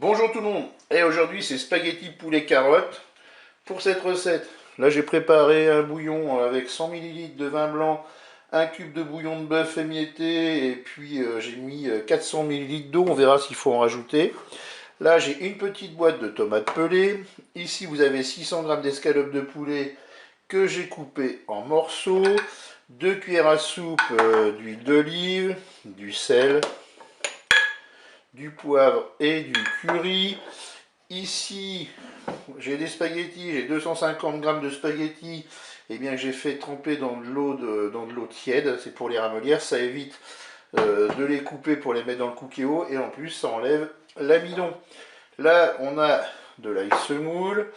Bonjour tout le monde, et aujourd'hui c'est spaghetti poulet carotte. Pour cette recette, là j'ai préparé un bouillon avec 100 ml de vin blanc, un cube de bouillon de bœuf émietté, et puis j'ai mis 400 ml d'eau, on verra s'il faut en rajouter. Là j'ai une petite boîte de tomates pelées, ici vous avez 600 g d'escalope de poulet que j'ai coupé en morceaux, 2 cuillères à soupe d'huile d'olive, du sel, du poivre et du curry. Ici, j'ai des spaghettis, j'ai 250 g de spaghettis que j'ai fait tremper dans de l'eau tiède, c'est pour les ramollières, ça évite de les couper pour les mettre dans le cookéo et en plus ça enlève l'amidon. Là, on a de l'ail semoule.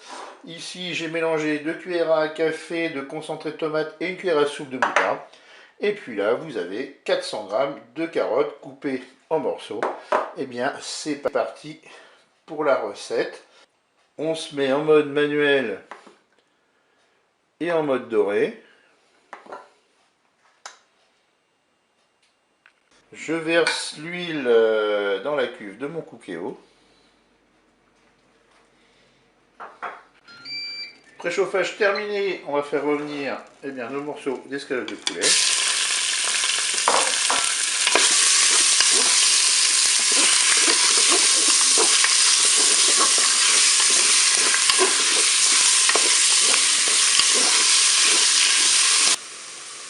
Ici, j'ai mélangé 2 cuillères à café de concentré de tomate et une cuillère à soupe de moutarde. Et puis là, vous avez 400 g de carottes coupées en morceaux. C'est parti pour la recette. On se met en mode manuel et en mode doré. Je verse l'huile dans la cuve de mon cookéo. Préchauffage terminé, on va faire revenir nos morceaux d'escalope de poulet.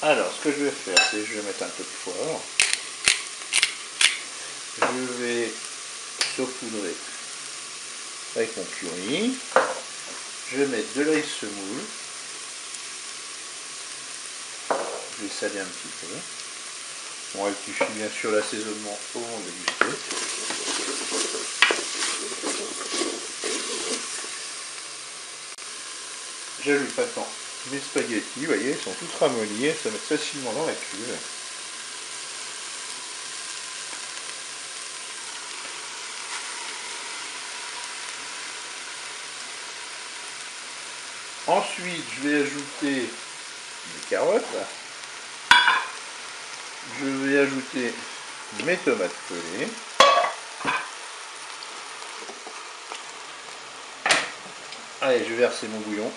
Alors, ce que je vais faire, c'est que je vais mettre un peu de poivre. Je vais saupoudrer avec mon curry. Je vais mettre de l'ail semoule. Je vais saler un petit peu. On rectifie bien sûr l'assaisonnement au moment de déguster. J'ajoute maintenant mes spaghettis, vous voyez, ils sont tous ramollis, ça met facilement dans la cuve. Ensuite, je vais ajouter mes carottes. Je vais ajouter mes tomates pelées. Allez, je vais verser mon bouillon.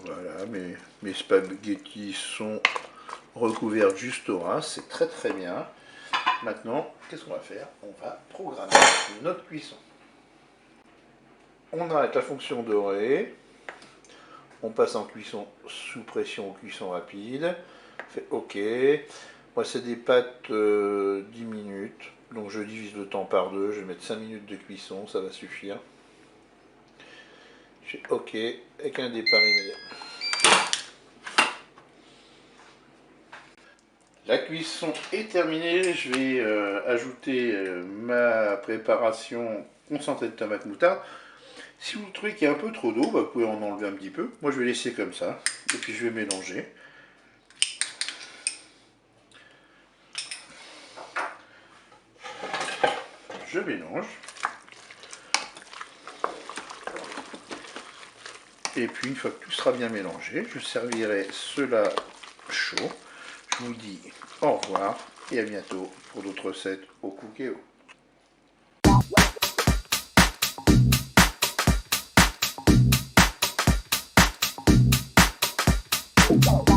Voilà, mes spaghettis sont recouverts juste au ras, c'est très très bien. Maintenant, qu'est-ce qu'on va faire? On va programmer notre cuisson. On arrête la fonction dorée. On passe en cuisson sous pression ou cuisson rapide. On fait OK. Moi, c'est des pâtes 10 minutes. Donc, je divise le temps par deux. Je vais mettre 5 minutes de cuisson. Ça va suffire. Je fais OK avec un départ immédiat. La cuisson est terminée, je vais ajouter ma préparation concentrée de tomate moutarde. Si vous trouvez qu'il y a un peu trop d'eau, vous pouvez en enlever un petit peu. Moi je vais laisser comme ça, et puis je vais mélanger. Je mélange. Et puis une fois que tout sera bien mélangé, je servirai cela chaud. Je vous dis au revoir et à bientôt pour d'autres recettes au cookéo. Wow.